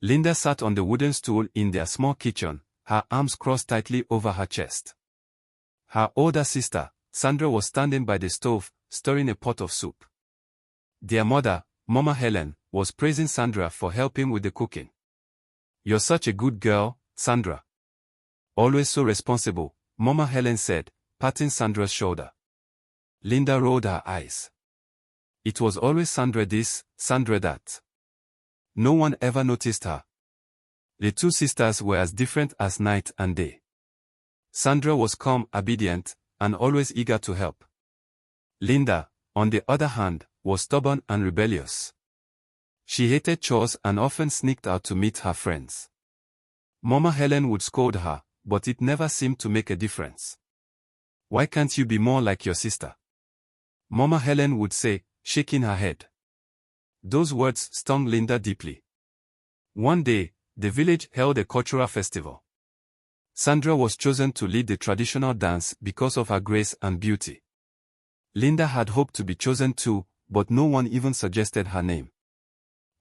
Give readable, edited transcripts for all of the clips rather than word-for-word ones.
Linda sat on the wooden stool in their small kitchen, her arms crossed tightly over her chest. Her older sister, Sandra, was standing by the stove, stirring a pot of soup. Their mother, Mama Helen, was praising Sandra for helping with the cooking. "You're such a good girl, Sandra. Always so responsible," Mama Helen said, patting Sandra's shoulder. Linda rolled her eyes. It was always Sandra this, Sandra that. No one ever noticed her. The two sisters were as different as night and day. Sandra was calm, obedient, and always eager to help. Linda, on the other hand, was stubborn and rebellious. She hated chores and often sneaked out to meet her friends. Mama Helen would scold her, but it never seemed to make a difference. "Why can't you be more like your sister?" Mama Helen would say, shaking her head. Those words stung Linda deeply. One day, the village held a cultural festival. Sandra was chosen to lead the traditional dance because of her grace and beauty. Linda had hoped to be chosen too, but no one even suggested her name.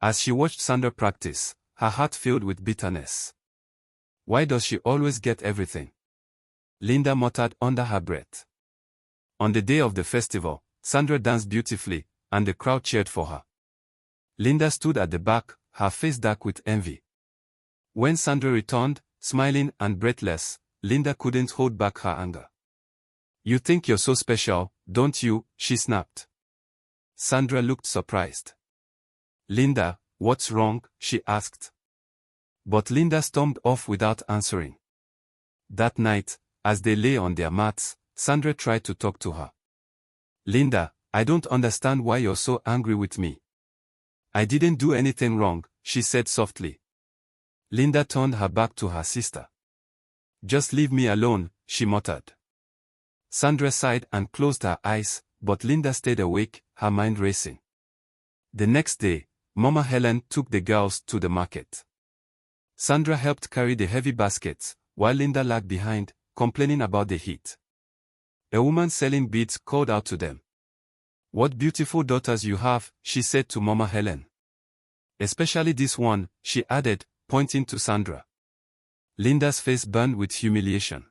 As she watched Sandra practice, her heart filled with bitterness. "Why does she always get everything?" Linda muttered under her breath. On the day of the festival, Sandra danced beautifully, and the crowd cheered for her. Linda stood at the back, her face dark with envy. When Sandra returned, smiling and breathless, Linda couldn't hold back her anger. "You think you're so special, don't you?" she snapped. Sandra looked surprised. "Linda, what's wrong?" she asked. But Linda stormed off without answering. That night, as they lay on their mats, Sandra tried to talk to her. "Linda, I don't understand why you're so angry with me." "I didn't do anything wrong," she said softly. Linda turned her back to her sister. "Just leave me alone," she muttered. Sandra sighed and closed her eyes, but Linda stayed awake, her mind racing. The next day, Mama Helen took the girls to the market. Sandra helped carry the heavy baskets, while Linda lagged behind, complaining about the heat. A woman selling beads called out to them. "What beautiful daughters you have," she said to Mama Helen. "Especially this one," she added, pointing to Sandra. Linda's face burned with humiliation.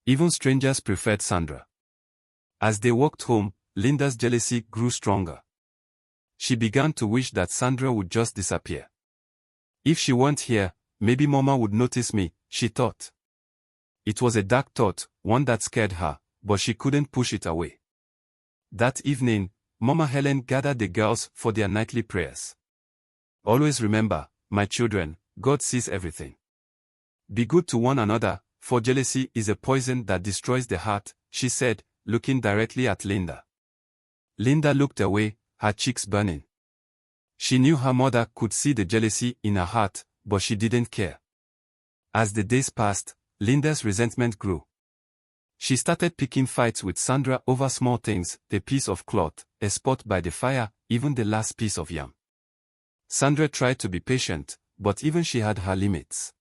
Even strangers preferred Sandra. As they walked home, Linda's jealousy grew stronger. She began to wish that Sandra would just disappear. "If she weren't here, maybe Mama would notice me," she thought. It was a dark thought, one that scared her, but she couldn't push it away. That evening, Mama Helen gathered the girls for their nightly prayers. "Always remember, my children, God sees everything. Be good to one another, for jealousy is a poison that destroys the heart," she said, looking directly at Linda. Linda looked away, her cheeks burning. She knew her mother could see the jealousy in her heart, but she didn't care. As the days passed, Linda's resentment grew. She started picking fights with Sandra over small things, the piece of cloth, a spot by the fire, even the last piece of yam. Sandra tried to be patient, but even she had her limits.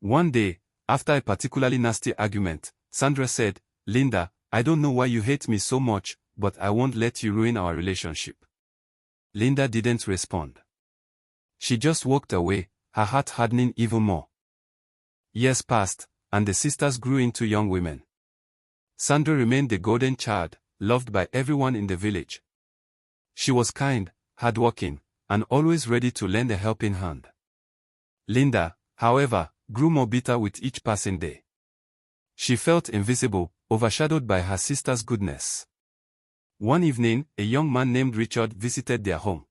One day, after a particularly nasty argument, Sandra said, "Linda, I don't know why you hate me so much, but I won't let you ruin our relationship." Linda didn't respond. She just walked away, her heart hardening even more. Years passed, and the sisters grew into young women. Sandra remained the golden child, loved by everyone in the village. She was kind, hardworking, and always ready to lend a helping hand. Linda, however, grew more bitter with each passing day. She felt invisible, overshadowed by her sister's goodness. One evening, a young man named Richard visited their home.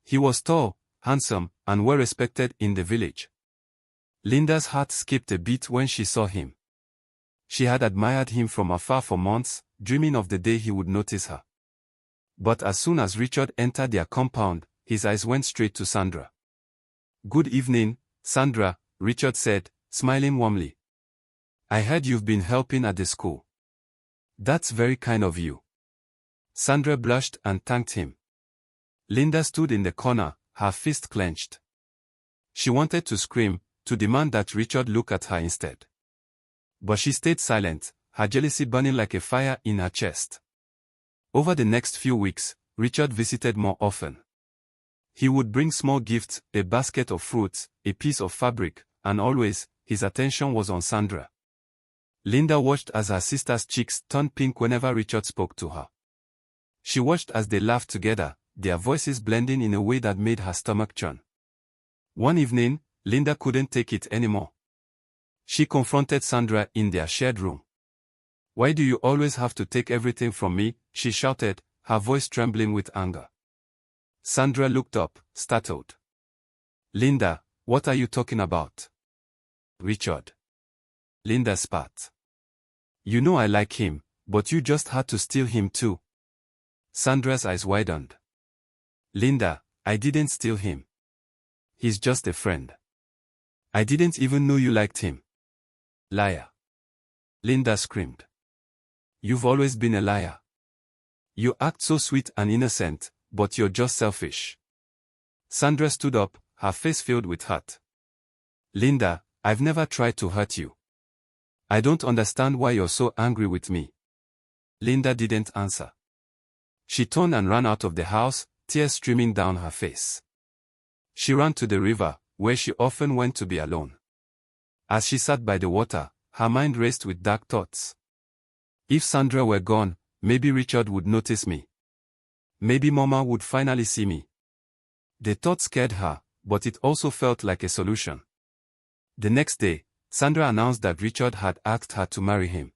He was tall, handsome, and well-respected in the village. Linda's heart skipped a beat when she saw him. She had admired him from afar for months, dreaming of the day he would notice her. But as soon as Richard entered their compound, his eyes went straight to Sandra. "Good evening, Sandra," Richard said, smiling warmly. "I heard you've been helping at the school." "That's very kind of you." Sandra blushed and thanked him. Linda stood in the corner, her fist clenched. She wanted to scream, to demand that Richard look at her instead. But she stayed silent, her jealousy burning like a fire in her chest. Over the next few weeks, Richard visited more often. He would bring small gifts, a basket of fruits, a piece of fabric, and always, his attention was on Sandra. Linda watched as her sister's cheeks turned pink whenever Richard spoke to her. She watched as they laughed together, their voices blending in a way that made her stomach churn. One evening, Linda couldn't take it anymore. She confronted Sandra in their shared room. "Why do you always have to take everything from me?" she shouted, her voice trembling with anger. Sandra looked up, startled. "Linda, what are you talking about?" "Richard." Linda spat. "You know I like him, but you just had to steal him too." Sandra's eyes widened. "Linda, I didn't steal him. He's just a friend. I didn't even know you liked him." "Liar." Linda screamed. "You've always been a liar. You act so sweet and innocent, but you're just selfish." Sandra stood up, her face filled with hurt. "Linda, I've never tried to hurt you. I don't understand why you're so angry with me." Linda didn't answer. She turned and ran out of the house, tears streaming down her face. She ran to the river, where she often went to be alone. As she sat by the water, her mind raced with dark thoughts. If Sandra were gone, maybe Richard would notice me. Maybe Mama would finally see me. The thought scared her, but it also felt like a solution. The next day, Sandra announced that Richard had asked her to marry him.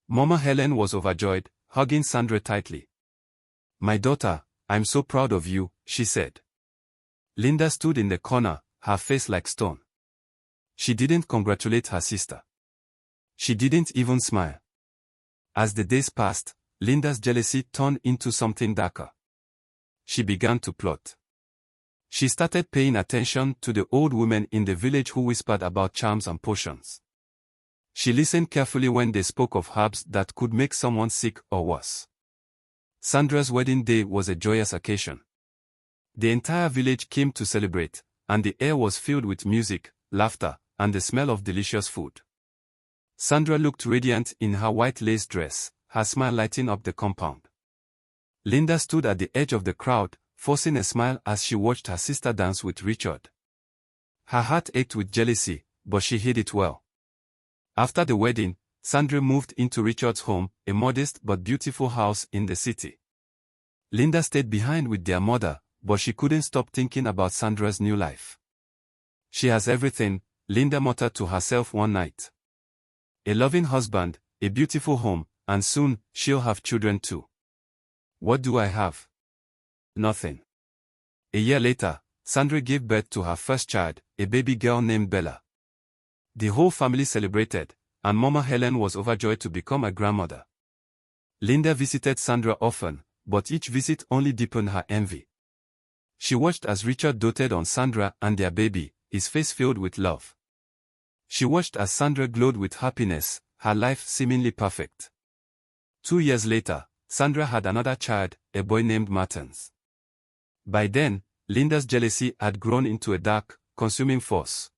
Mama Helen was overjoyed, hugging Sandra tightly. "My daughter, I'm so proud of you," she said. Linda stood in the corner, her face like stone. She didn't congratulate her sister. She didn't even smile. As the days passed, Linda's jealousy turned into something darker. She began to plot. She started paying attention to the old women in the village who whispered about charms and potions. She listened carefully when they spoke of herbs that could make someone sick or worse. Sandra's wedding day was a joyous occasion. The entire village came to celebrate, and the air was filled with music, laughter, and the smell of delicious food. Sandra looked radiant in her white lace dress, her smile lighting up the compound. Linda stood at the edge of the crowd, forcing a smile as she watched her sister dance with Richard. Her heart ached with jealousy, but she hid it well. After the wedding, Sandra moved into Richard's home, a modest but beautiful house in the city. Linda stayed behind with their mother, but she couldn't stop thinking about Sandra's new life. "She has everything," Linda muttered to herself one night. "A loving husband, a beautiful home, and soon, she'll have children too. What do I have? Nothing." A year later, Sandra gave birth to her first child, a baby girl named Bella. The whole family celebrated, and Mama Helen was overjoyed to become a grandmother. Linda visited Sandra often, but each visit only deepened her envy. She watched as Richard doted on Sandra and their baby, his face filled with love. She watched as Sandra glowed with happiness, her life seemingly perfect. 2 years later, Sandra had another child, a boy named Martins. By then, Linda's jealousy had grown into a dark, consuming force.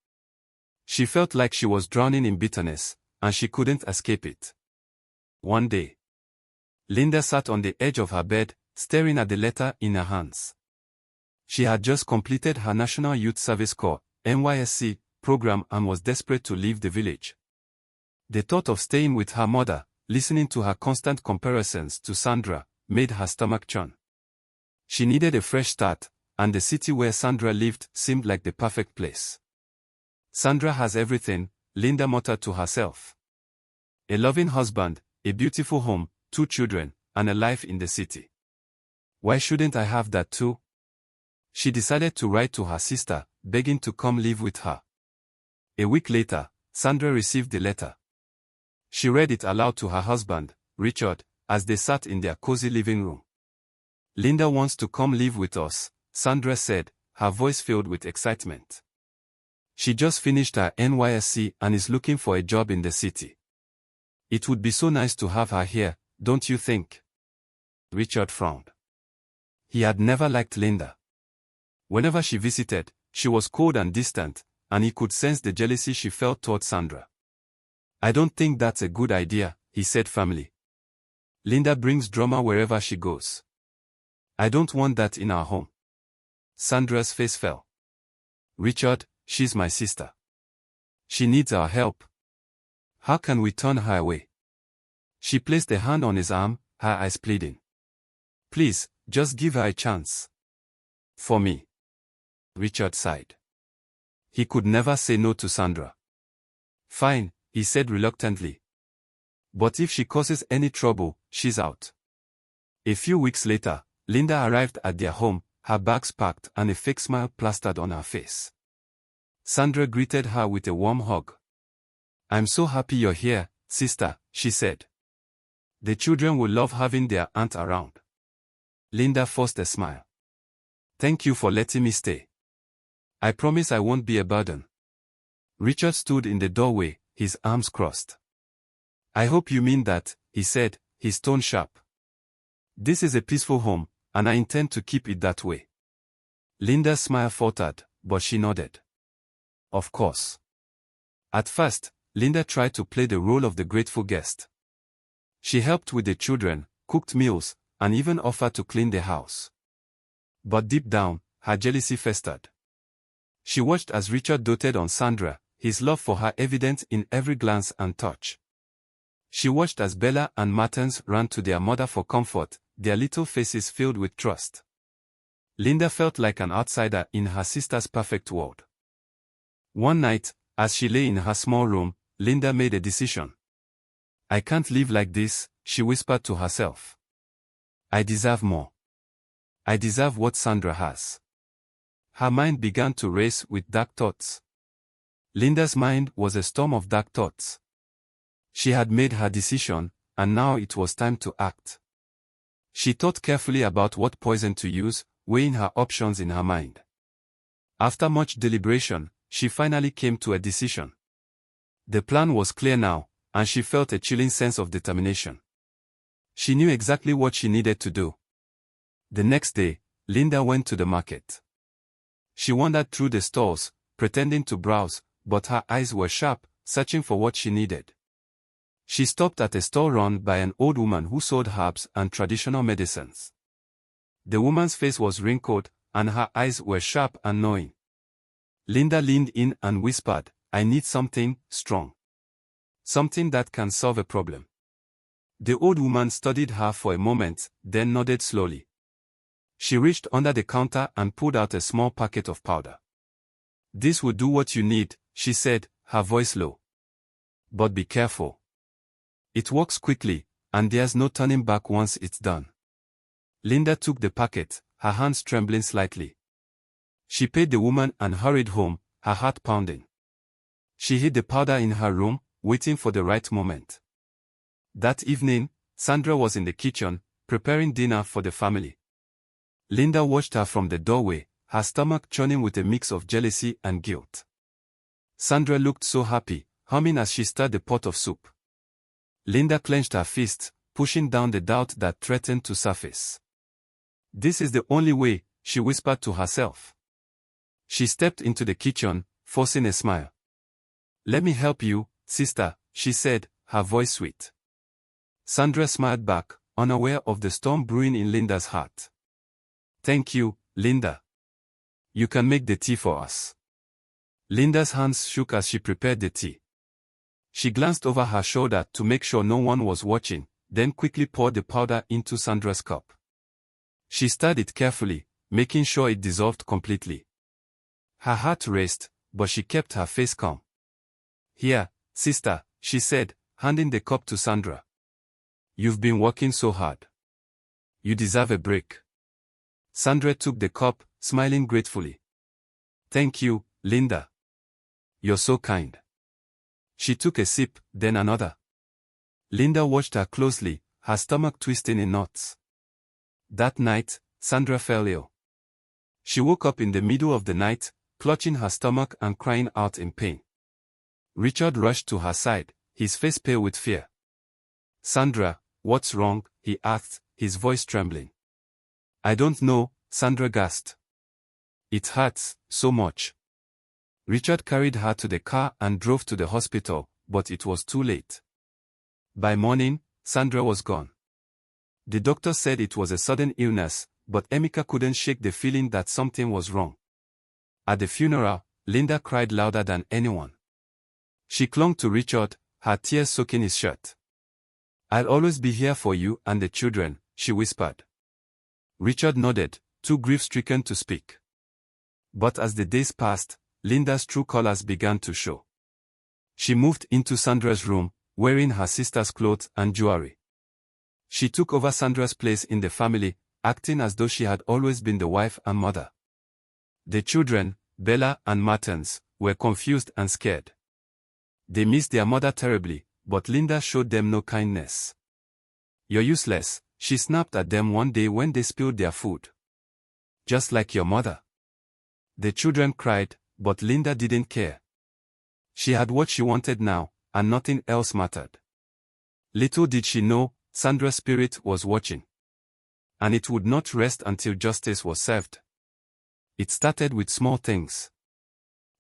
She felt like she was drowning in bitterness, and she couldn't escape it. One day, Linda sat on the edge of her bed, staring at the letter in her hands. She had just completed her National Youth Service Corps, NYSC, program and was desperate to leave the village. The thought of staying with her mother, listening to her constant comparisons to Sandra, made her stomach churn. She needed a fresh start, and the city where Sandra lived seemed like the perfect place. "Sandra has everything," Linda muttered to herself. "A loving husband, a beautiful home, 2 children, and a life in the city. Why shouldn't I have that too?" She decided to write to her sister, begging to come live with her. A week later, Sandra received the letter. She read it aloud to her husband, Richard, as they sat in their cozy living room. "Linda wants to come live with us," Sandra said, her voice filled with excitement. "She just finished her NYSC and is looking for a job in the city. It would be so nice to have her here, don't you think?" Richard frowned. He had never liked Linda. Whenever she visited, she was cold and distant, and he could sense the jealousy she felt toward Sandra. "I don't think that's a good idea," he said firmly. "Linda brings drama wherever she goes. I don't want that in our home." Sandra's face fell. Richard, she's my sister. She needs our help. How can we turn her away? She placed a hand on his arm, her eyes pleading. Please, just give her a chance. For me. Richard sighed. He could never say no to Sandra. Fine, he said reluctantly. But if she causes any trouble, she's out. A few weeks later, Linda arrived at their home, her bags packed and a fake smile plastered on her face. Sandra greeted her with a warm hug. I'm so happy you're here, sister, she said. The children will love having their aunt around. Linda forced a smile. Thank you for letting me stay. I promise I won't be a burden. Richard stood in the doorway, his arms crossed. I hope you mean that, he said, his tone sharp. This is a peaceful home, and I intend to keep it that way. Linda's smile faltered, but she nodded. Of course. At first, Linda tried to play the role of the grateful guest. She helped with the children, cooked meals, and even offered to clean the house. But deep down, her jealousy festered. She watched as Richard doted on Sandra, his love for her evident in every glance and touch. She watched as Bella and Martens ran to their mother for comfort, their little faces filled with trust. Linda felt like an outsider in her sister's perfect world. One night, as she lay in her small room, Linda made a decision. I can't live like this, she whispered to herself. I deserve more. I deserve what Sandra has. Her mind began to race with dark thoughts. Linda's mind was a storm of dark thoughts. She had made her decision, and now it was time to act. She thought carefully about what poison to use, weighing her options in her mind. After much deliberation, she finally came to a decision. The plan was clear now, and she felt a chilling sense of determination. She knew exactly what she needed to do. The next day, Linda went to the market. She wandered through the stalls, pretending to browse, but her eyes were sharp, searching for what she needed. She stopped at a stall run by an old woman who sold herbs and traditional medicines. The woman's face was wrinkled, and her eyes were sharp and knowing. Linda leaned in and whispered, I need something strong. Something that can solve a problem. The old woman studied her for a moment, then nodded slowly. She reached under the counter and pulled out a small packet of powder. This will do what you need, she said, her voice low. But be careful. It works quickly, and there's no turning back once it's done. Linda took the packet, her hands trembling slightly. She paid the woman and hurried home, her heart pounding. She hid the powder in her room, waiting for the right moment. That evening, Sandra was in the kitchen, preparing dinner for the family. Linda watched her from the doorway, her stomach churning with a mix of jealousy and guilt. Sandra looked so happy, humming as she stirred the pot of soup. Linda clenched her fists, pushing down the doubt that threatened to surface. This is the only way, she whispered to herself. She stepped into the kitchen, forcing a smile. Let me help you, sister, she said, her voice sweet. Sandra smiled back, unaware of the storm brewing in Linda's heart. Thank you, Linda. You can make the tea for us. Linda's hands shook as she prepared the tea. She glanced over her shoulder to make sure no one was watching, then quickly poured the powder into Sandra's cup. She stirred it carefully, making sure it dissolved completely. Her heart raced, but she kept her face calm. Here, sister, she said, handing the cup to Sandra. You've been working so hard. You deserve a break. Sandra took the cup, smiling gratefully. Thank you, Linda. You're so kind. She took a sip, then another. Linda watched her closely, her stomach twisting in knots. That night, Sandra fell ill. She woke up in the middle of the night, clutching her stomach and crying out in pain. Richard rushed to her side, his face pale with fear. Sandra, what's wrong? He asked, his voice trembling. I don't know, Sandra gasped. It hurts so much. Richard carried her to the car and drove to the hospital, but it was too late. By morning, Sandra was gone. The doctor said it was a sudden illness, but Emeka couldn't shake the feeling that something was wrong. At the funeral, Linda cried louder than anyone. She clung to Richard, her tears soaking his shirt. "I'll always be here for you and the children," she whispered. Richard nodded, too grief-stricken to speak. But as the days passed, Linda's true colors began to show. She moved into Sandra's room, wearing her sister's clothes and jewelry. She took over Sandra's place in the family, acting as though she had always been the wife and mother. The children, Bella and Martins, were confused and scared. They missed their mother terribly, but Linda showed them no kindness. "You're useless," she snapped at them one day when they spilled their food. "Just like your mother." The children cried, but Linda didn't care. She had what she wanted now, and nothing else mattered. Little did she know, Sandra's spirit was watching. And it would not rest until justice was served. It started with small things.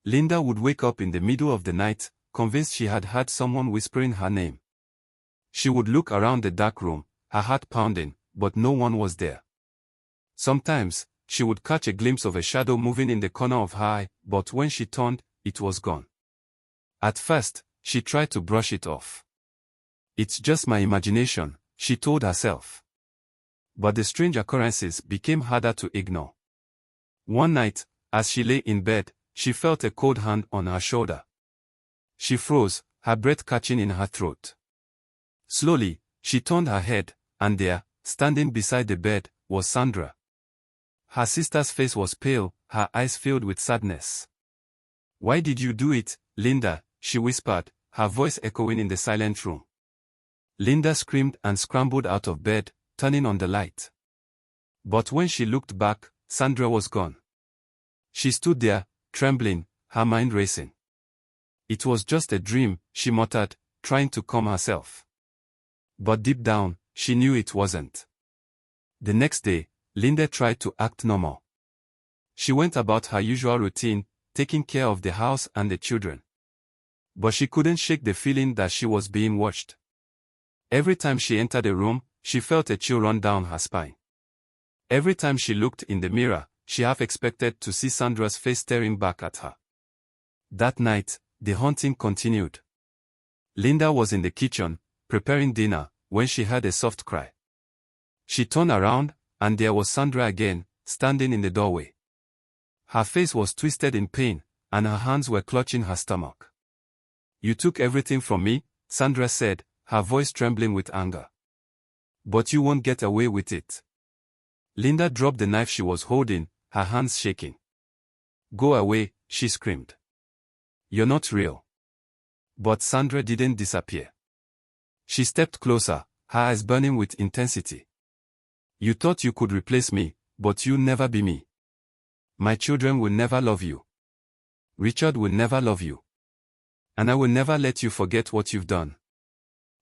Linda would wake up in the middle of the night, convinced she had heard someone whispering her name. She would look around the dark room, her heart pounding, but no one was there. Sometimes, she would catch a glimpse of a shadow moving in the corner of her eye, but when she turned, it was gone. At first, she tried to brush it off. "It's just my imagination," she told herself. But the strange occurrences became harder to ignore. One night, as she lay in bed, she felt a cold hand on her shoulder. She froze, her breath catching in her throat. Slowly, she turned her head, and there, standing beside the bed, was Sandra. Her sister's face was pale, her eyes filled with sadness. "Why did you do it, Linda?" she whispered, her voice echoing in the silent room. Linda screamed and scrambled out of bed, turning on the light. But when she looked back, Sandra was gone. She stood there, trembling, her mind racing. "It was just a dream," she muttered, trying to calm herself. But deep down, she knew it wasn't. The next day, Linda tried to act normal. She went about her usual routine, taking care of the house and the children. But she couldn't shake the feeling that she was being watched. Every time she entered a room, she felt a chill run down her spine. Every time she looked in the mirror, she half expected to see Sandra's face staring back at her. That night, the haunting continued. Linda was in the kitchen, preparing dinner, when she heard a soft cry. She turned around, and there was Sandra again, standing in the doorway. Her face was twisted in pain, and her hands were clutching her stomach. "You took everything from me," Sandra said, her voice trembling with anger. "But you won't get away with it." Linda dropped the knife she was holding, her hands shaking. "Go away," she screamed. "You're not real." But Sandra didn't disappear. She stepped closer, her eyes burning with intensity. "You thought you could replace me, but you'll never be me. My children will never love you. Richard will never love you. And I will never let you forget what you've done."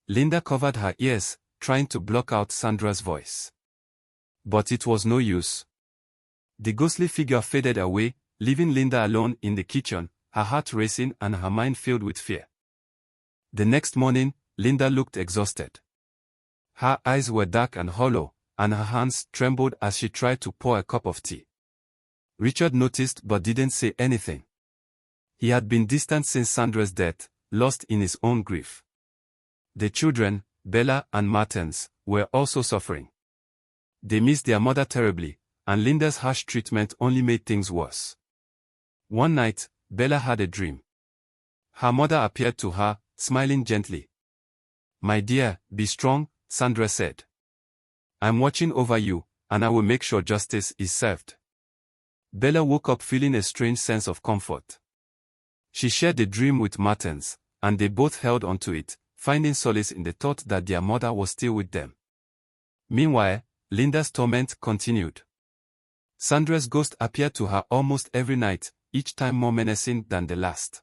Linda covered her ears, trying to block out Sandra's voice. But it was no use. The ghostly figure faded away, leaving Linda alone in the kitchen, her heart racing and her mind filled with fear. The next morning, Linda looked exhausted. Her eyes were dark and hollow, and her hands trembled as she tried to pour a cup of tea. Richard noticed but didn't say anything. He had been distant since Sandra's death, lost in his own grief. The children, Bella and Martins, were also suffering. They missed their mother terribly, and Linda's harsh treatment only made things worse. One night, Bella had a dream. Her mother appeared to her, smiling gently. "My dear, be strong," Sandra said. "I'm watching over you, and I will make sure justice is served." Bella woke up feeling a strange sense of comfort. She shared the dream with Martins, and they both held onto it, finding solace in the thought that their mother was still with them. Meanwhile, Linda's torment continued. Sandra's ghost appeared to her almost every night, each time more menacing than the last.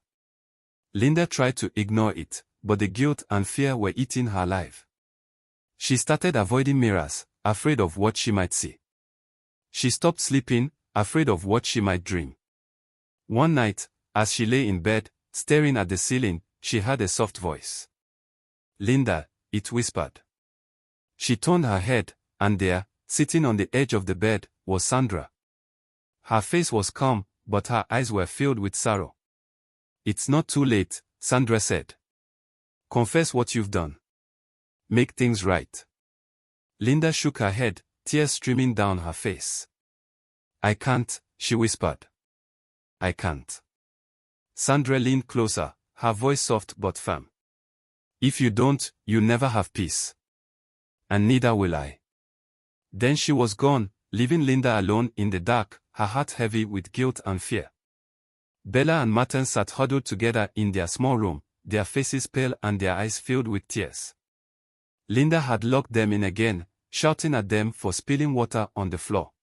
Linda tried to ignore it, but the guilt and fear were eating her alive. She started avoiding mirrors, afraid of what she might see. She stopped sleeping, afraid of what she might dream. One night, as she lay in bed, staring at the ceiling, she heard a soft voice. "Linda," it whispered. She turned her head, and there, sitting on the edge of the bed, was Sandra. Her face was calm, but her eyes were filled with sorrow. "It's not too late," Sandra said. "Confess what you've done. Make things right." Linda shook her head, tears streaming down her face. "I can't," she whispered. "I can't." Sandra leaned closer, her voice soft but firm. "If you don't, you'll never have peace. And neither will I." Then she was gone, leaving Linda alone in the dark, her heart heavy with guilt and fear. Bella and Martin sat huddled together in their small room, their faces pale and their eyes filled with tears. Linda had locked them in again, shouting at them for spilling water on the floor.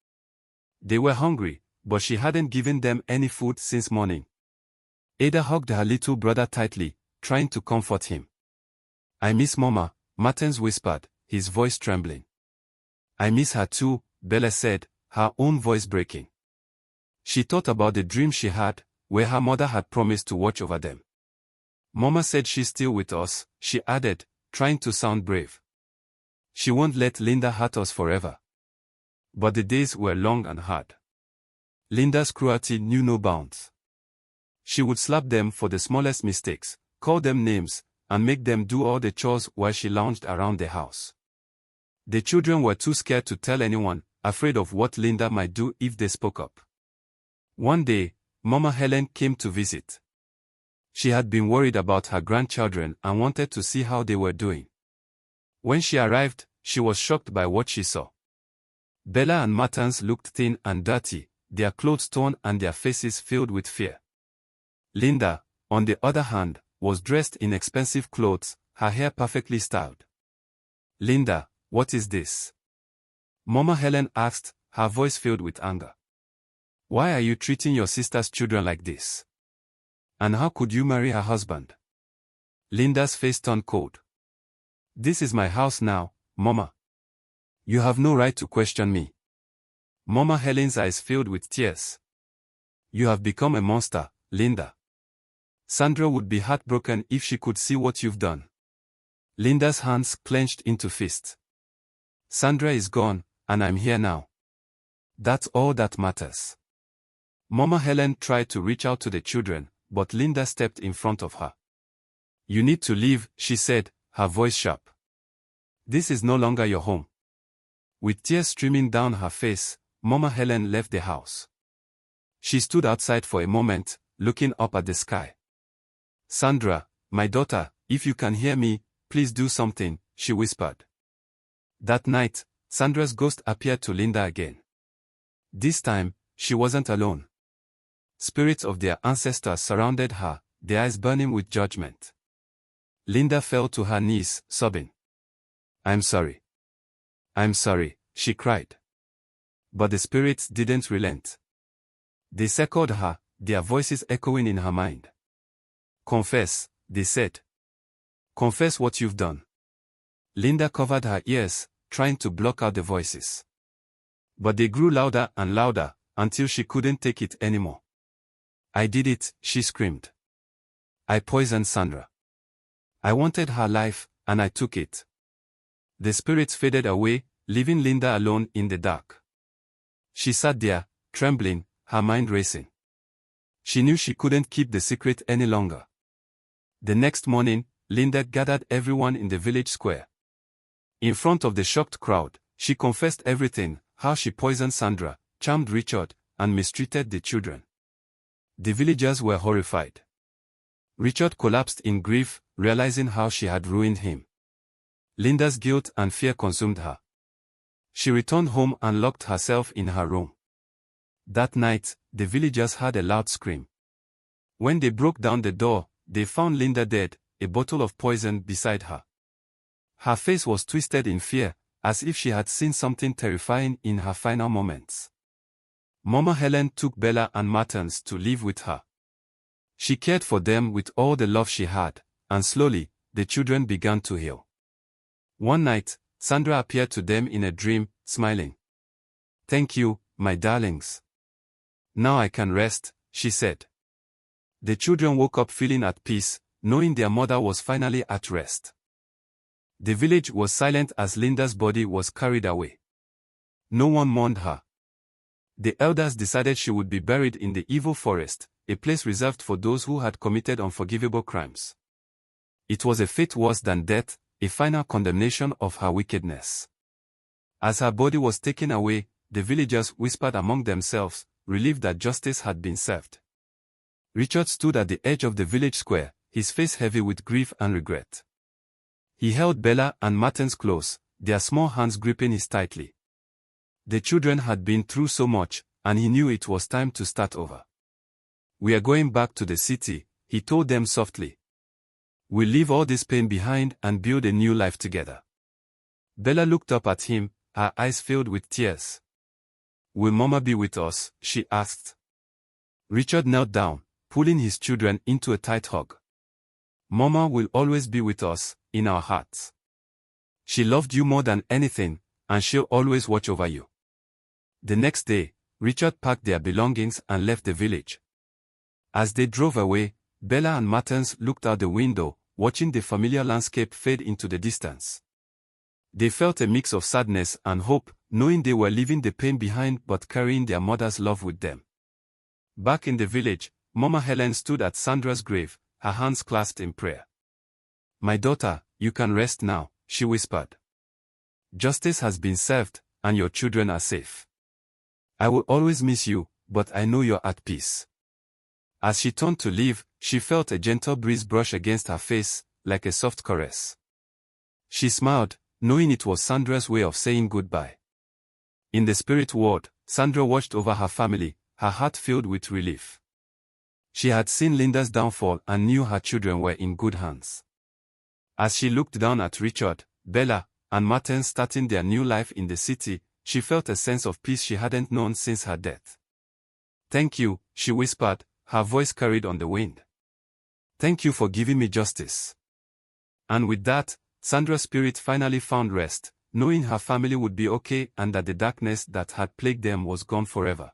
They were hungry, but she hadn't given them any food since morning. Ada hugged her little brother tightly, trying to comfort him. "I miss Mama," Martins whispered, his voice trembling. "I miss her too," Bella said, her own voice breaking. She thought about the dream she had, where her mother had promised to watch over them. "Mama said she's still with us," she added, trying to sound brave. "She won't let Linda hurt us forever." But the days were long and hard. Linda's cruelty knew no bounds. She would slap them for the smallest mistakes, call them names, and make them do all the chores while she lounged around the house. The children were too scared to tell anyone, afraid of what Linda might do if they spoke up. One day, Mama Helen came to visit. She had been worried about her grandchildren and wanted to see how they were doing. When she arrived, she was shocked by what she saw. Bella and Martins looked thin and dirty, their clothes torn and their faces filled with fear. Linda, on the other hand, was dressed in expensive clothes, her hair perfectly styled. "Linda, what is this?" Mama Helen asked, her voice filled with anger. "Why are you treating your sister's children like this? And how could you marry her husband?" Linda's face turned cold. "This is my house now, Mama. You have no right to question me." Mama Helen's eyes filled with tears. "You have become a monster, Linda. Sandra would be heartbroken if she could see what you've done." Linda's hands clenched into fists. "Sandra is gone, and I'm here now. That's all that matters." Mama Helen tried to reach out to the children, but Linda stepped in front of her. "You need to leave," she said, her voice sharp. "This is no longer your home." With tears streaming down her face, Mama Helen left the house. She stood outside for a moment, looking up at the sky. "Sandra, my daughter, if you can hear me, please do something," she whispered. That night, Sandra's ghost appeared to Linda again. This time, she wasn't alone. Spirits of their ancestors surrounded her, their eyes burning with judgment. Linda fell to her knees, sobbing. "I'm sorry. I'm sorry," she cried. But the spirits didn't relent. They circled her, their voices echoing in her mind. "Confess," they said. "Confess what you've done." Linda covered her ears, trying to block out the voices. But they grew louder and louder, until she couldn't take it anymore. "I did it," she screamed. "I poisoned Sandra. I wanted her life, and I took it." The spirits faded away, leaving Linda alone in the dark. She sat there, trembling, her mind racing. She knew she couldn't keep the secret any longer. The next morning, Linda gathered everyone in the village square. In front of the shocked crowd, she confessed everything, how she poisoned Sandra, charmed Richard, and mistreated the children. The villagers were horrified. Richard collapsed in grief, realizing how she had ruined him. Linda's guilt and fear consumed her. She returned home and locked herself in her room. That night, the villagers heard a loud scream. When they broke down the door, they found Linda dead, a bottle of poison beside her. Her face was twisted in fear, as if she had seen something terrifying in her final moments. Mama Helen took Bella and Martins to live with her. She cared for them with all the love she had, and slowly, the children began to heal. One night, Sandra appeared to them in a dream, smiling. "Thank you, my darlings. Now I can rest," she said. The children woke up feeling at peace, knowing their mother was finally at rest. The village was silent as Linda's body was carried away. No one mourned her. The elders decided she would be buried in the evil forest, a place reserved for those who had committed unforgivable crimes. It was a fate worse than death, a final condemnation of her wickedness. As her body was taken away, the villagers whispered among themselves, relieved that justice had been served. Richard stood at the edge of the village square, his face heavy with grief and regret. He held Bella and Martens close, their small hands gripping his tightly. The children had been through so much, and he knew it was time to start over. "We are going back to the city," he told them softly. "We'll leave all this pain behind and build a new life together." Bella looked up at him, her eyes filled with tears. "Will Mama be with us?" she asked. Richard knelt down, pulling his children into a tight hug. "Mama will always be with us, in our hearts. She loved you more than anything, and she'll always watch over you." The next day, Richard packed their belongings and left the village. As they drove away, Bella and Martens looked out the window, watching the familiar landscape fade into the distance. They felt a mix of sadness and hope, knowing they were leaving the pain behind but carrying their mother's love with them. Back in the village, Mama Helen stood at Sandra's grave, her hands clasped in prayer. "My daughter, you can rest now," she whispered. "Justice has been served, and your children are safe. I will always miss you, but I know you're at peace." As she turned to leave, she felt a gentle breeze brush against her face, like a soft caress. She smiled, knowing it was Sandra's way of saying goodbye. In the spirit world, Sandra watched over her family, her heart filled with relief. She had seen Linda's downfall and knew her children were in good hands. As she looked down at Richard, Bella, and Martin starting their new life in the city, she felt a sense of peace she hadn't known since her death. "Thank you," she whispered, her voice carried on the wind. "Thank you for giving me justice." And with that, Sandra's spirit finally found rest, knowing her family would be okay and that the darkness that had plagued them was gone forever.